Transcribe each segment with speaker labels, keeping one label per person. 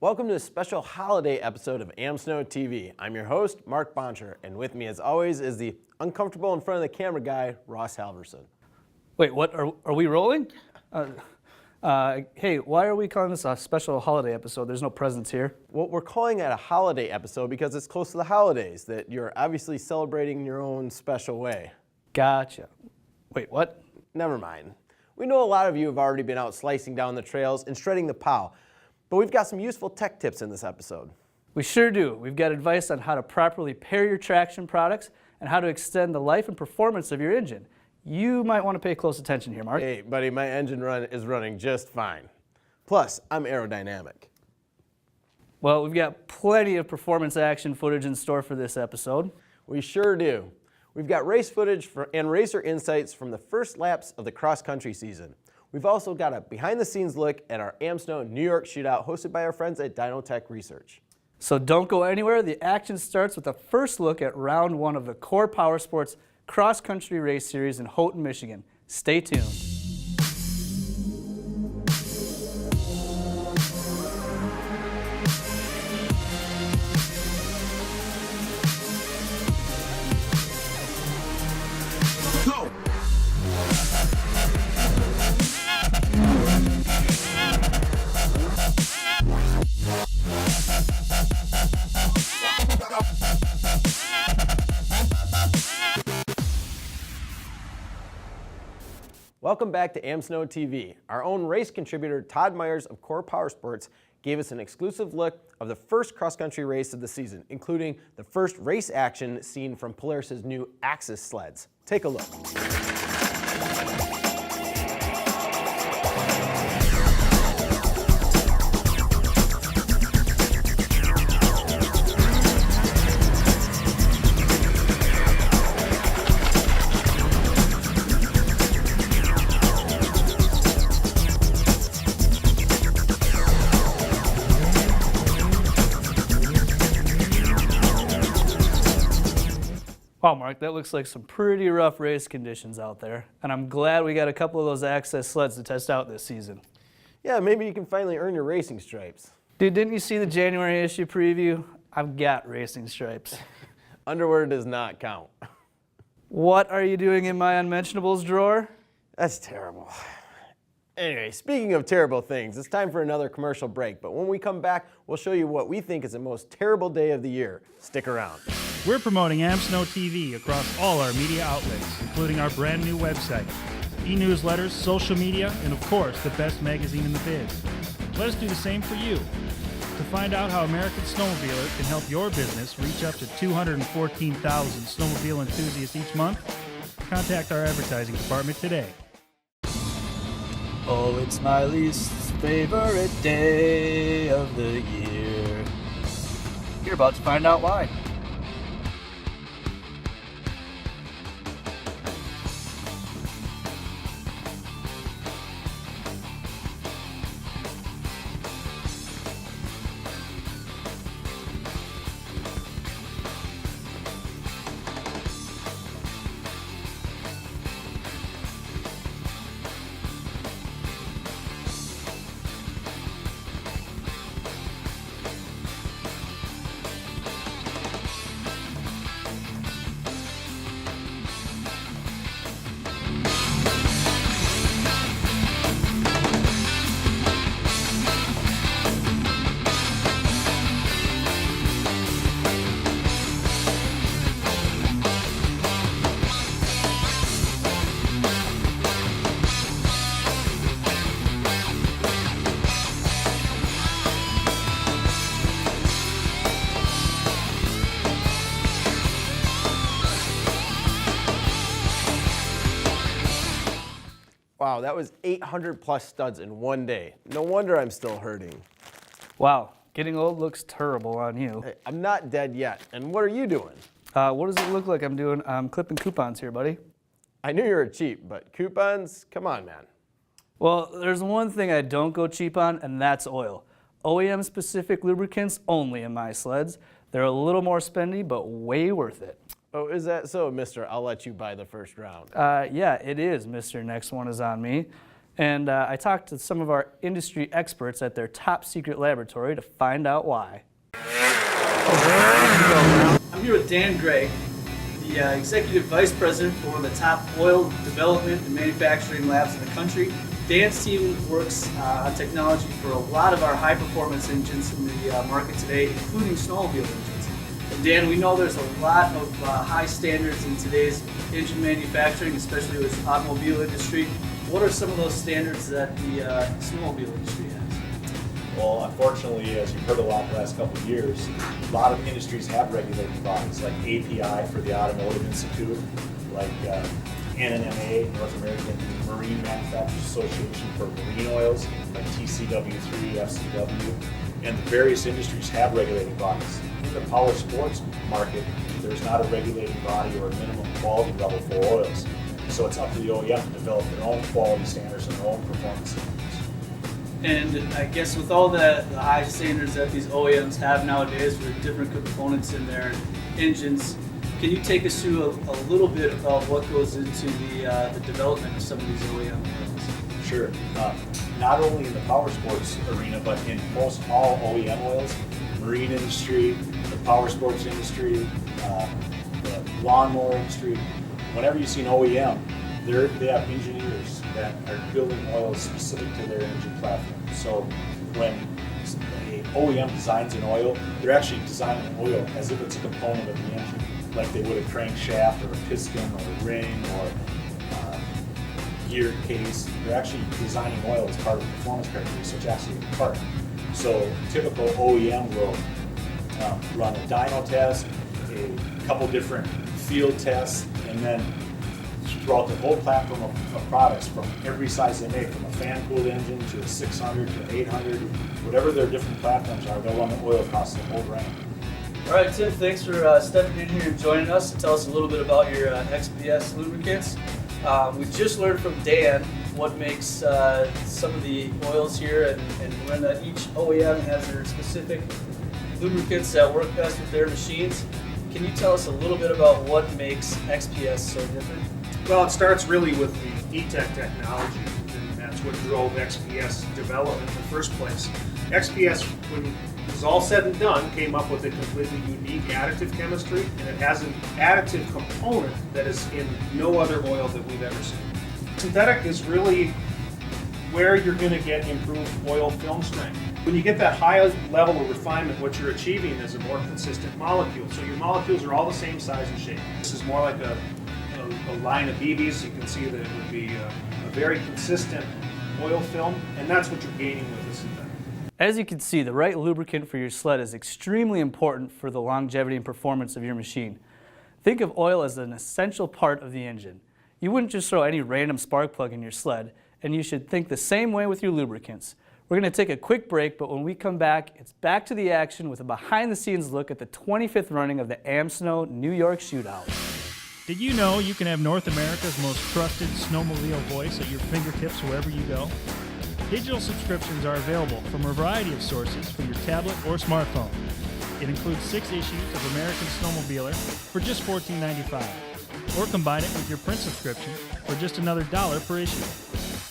Speaker 1: Welcome to a special holiday episode of AmSnow TV. I'm your host, Mark Boncher, and with me as always is the uncomfortable in front of the camera guy, Ross Halverson.
Speaker 2: Wait, what? Are we rolling? Hey, why are we calling this a special holiday episode? There's no presents here.
Speaker 1: Well, we're calling it a holiday episode because it's close to the holidays that you're obviously celebrating in your own special way.
Speaker 2: Gotcha. Wait, what?
Speaker 1: Never mind. We know a lot of you have already been out slicing down the trails and shredding the POW, but we've got some useful tech tips in this episode.
Speaker 2: We sure do. We've got advice on how to properly pair your traction products and how to extend the life and performance of your engine. You might want to pay close attention here, Mark.
Speaker 1: Hey, buddy, my engine is running just fine. Plus, I'm aerodynamic.
Speaker 2: Well, we've got plenty of performance action footage in store for this episode.
Speaker 1: We sure do. We've got race footage and racer insights from the first laps of the cross-country season. We've also got a behind-the-scenes look at our AmSnow New York Shootout hosted by our friends at Dynotech Research.
Speaker 2: So don't go anywhere. The action starts with a first look at round one of the Cor Powersports cross-country race series in Houghton, Michigan. Stay tuned.
Speaker 1: Go! Welcome back to AmSnow TV. Our own race contributor Todd Myers of Cor Powersports gave us an exclusive look of the first cross-country race of the season, including the first race action seen from Polaris' new AXYS sleds. Take a look.
Speaker 2: Wow, Mark, that looks like some pretty rough race conditions out there. And I'm glad we got a couple of those AXYS sleds to test out this season.
Speaker 1: Yeah, maybe you can finally earn your racing stripes.
Speaker 2: Dude, didn't you see the January issue preview? I've got racing stripes.
Speaker 1: Underwear does not count.
Speaker 2: What are you doing in my unmentionables drawer?
Speaker 1: That's terrible. Anyway, speaking of terrible things, it's time for another commercial break. But when we come back, we'll show you what we think is the most terrible day of the year. Stick around.
Speaker 3: We're promoting AmSnow TV across all our media outlets, including our brand new website, e-newsletters, social media, and of course, the best magazine in the biz. Let us do the same for you. To find out how American Snowmobiler can help your business reach up to 214,000 snowmobile enthusiasts each month, contact our advertising department today.
Speaker 2: Oh, it's my least favorite day of the year. You're about to find out why.
Speaker 1: Wow, that was 800 plus studs in one day. No wonder I'm still hurting.
Speaker 2: Wow, getting old looks terrible on you.
Speaker 1: Hey, I'm not dead yet. And what are you doing?
Speaker 2: What does it look like I'm doing? I'm clipping coupons here, buddy.
Speaker 1: I knew you were cheap, but coupons? Come on, man.
Speaker 2: Well, there's one thing I don't go cheap on, and that's oil. OEM-specific lubricants only in my sleds. They're a little more spendy, but way worth it.
Speaker 1: Oh, is that so, mister? I'll let you buy the first round.
Speaker 2: Yeah, it is, Mr. Next One is on me. And I talked to some of our industry experts at their top secret laboratory to find out why. I'm here with Dan Gray, the Executive Vice President for one of the top oil development and manufacturing labs in the country. Dan's team works on technology for a lot of our high-performance engines in the market today, including snowmobile engines. And Dan, we know there's a lot of high standards in today's engine manufacturing, especially with the automobile industry. What are some of those standards that the snowmobile industry has?
Speaker 4: Well, unfortunately, as you've heard a lot the last couple of years, a lot of industries have regulating bodies like API for the Automotive Institute, like NNMA, North American Marine Manufacturers Association for marine oils, like TCW3, FCW, and the various industries have regulating bodies. In the power sports market, there's not a regulating body or a minimum quality level for oils. So it's up to the OEM to develop their own quality standards and their own performance standards.
Speaker 2: And I guess with all the high standards that these OEMs have nowadays for different components in their engines, can you take us through a little bit about what goes into the development of some of these OEM oils?
Speaker 4: Sure. Not only in the power sports arena, but in most all OEM oils, marine industry, the power sports industry, the lawnmower industry. Whenever you see an OEM, they have engineers that are building oils specific to their engine platform. So when an OEM designs an oil, they're actually designing an oil as if it's a component of the engine, like they would a crankshaft or a piston or a ring or gear case. They're actually designing oil as part of the performance criteria, so it's actually a part. So typical OEM will run a dyno test, a couple different field tests, and then throughout the whole platform of products, from every size they make, from a fan-cooled engine to a 600 to an 800, whatever their different platforms are, they'll run the oil across the whole brand.
Speaker 2: All right, Tim, thanks for stepping in here and joining us to tell us a little bit about your XPS lubricants. We just learned from Dan what makes some of the oils here, and when each OEM has their specific lubricants that work best with their machines. Can you tell us a little bit about what makes XPS so different?
Speaker 5: Well, it starts really with the E-Tech technology, and that's what drove XPS development in the first place. XPS, when it was all said and done, came up with a completely unique additive chemistry, and it has an additive component that is in no other oil that we've ever seen. Synthetic is really where you're going to get improved oil film strength. When you get that high level of refinement, what you're achieving is a more consistent molecule. So your molecules are all the same size and shape. This is more like a line of BBs. You can see that it would be a very consistent oil film, and that's what you're gaining with the synthetic.
Speaker 2: As you can see, the right lubricant for your sled is extremely important for the longevity and performance of your machine. Think of oil as an essential part of the engine. You wouldn't just throw any random spark plug in your sled, and you should think the same way with your lubricants. We're going to take a quick break, but when we come back, it's back to the action with a behind-the-scenes look at the 25th running of the AmSnow New York Shootout.
Speaker 3: Did you know you can have North America's most trusted snowmobile voice at your fingertips wherever you go? Digital subscriptions are available from a variety of sources for your tablet or smartphone. It includes 6 issues of American Snowmobiler for just $14.95, or combine it with your print subscription for just another $1 per issue.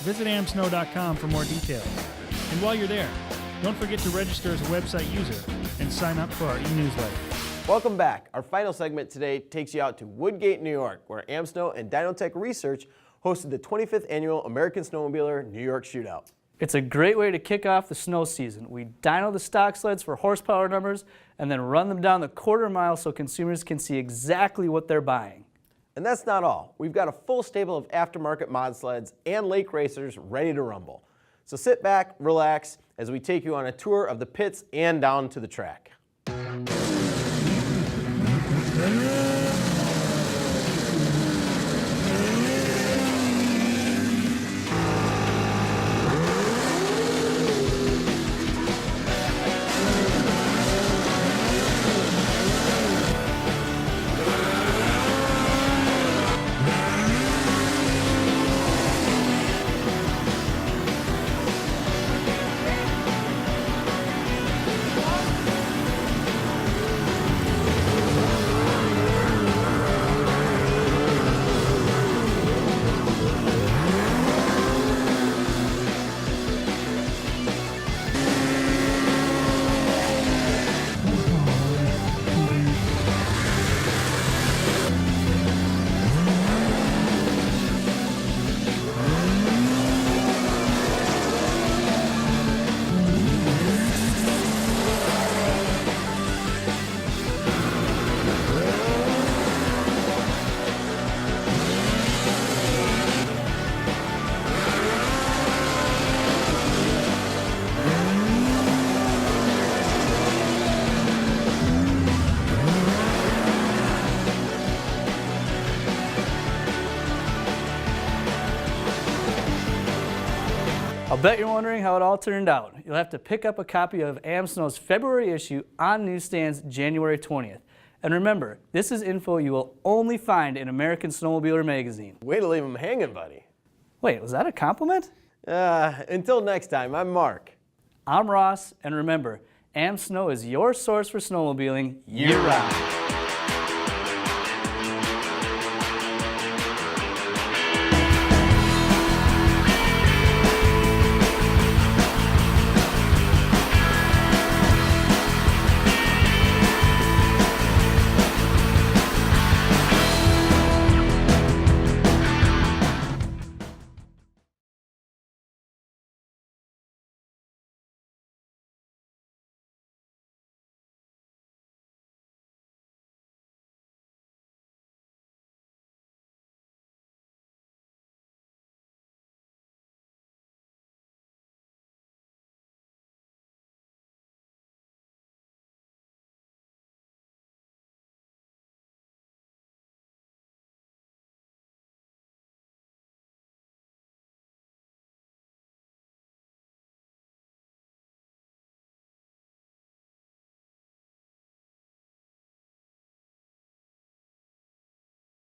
Speaker 3: Visit AmSnow.com for more details. And while you're there, don't forget to register as a website user and sign up for our e-newsletter.
Speaker 1: Welcome back. Our final segment today takes you out to Woodgate, New York, where AmSnow and Dynotech Research hosted the 25th annual American Snowmobiler New York Shootout.
Speaker 2: It's a great way to kick off the snow season. We dyno the stock sleds for horsepower numbers and then run them down the quarter mile so consumers can see exactly what they're buying.
Speaker 1: And that's not all. We've got a full stable of aftermarket mod sleds and lake racers ready to rumble. So sit back, relax, as we take you on a tour of the pits and down to the track.
Speaker 6: I'll bet you're wondering how it all turned out. You'll have to pick up a copy of AmSnow's February issue on newsstands January 20th. And remember, this is info you will only find in American Snowmobiler magazine.
Speaker 1: Way to leave him hanging, buddy.
Speaker 6: Wait, was that a compliment?
Speaker 1: Until next time, I'm Mark.
Speaker 6: I'm Ross, and remember, AmSnow is your source for snowmobiling year-round.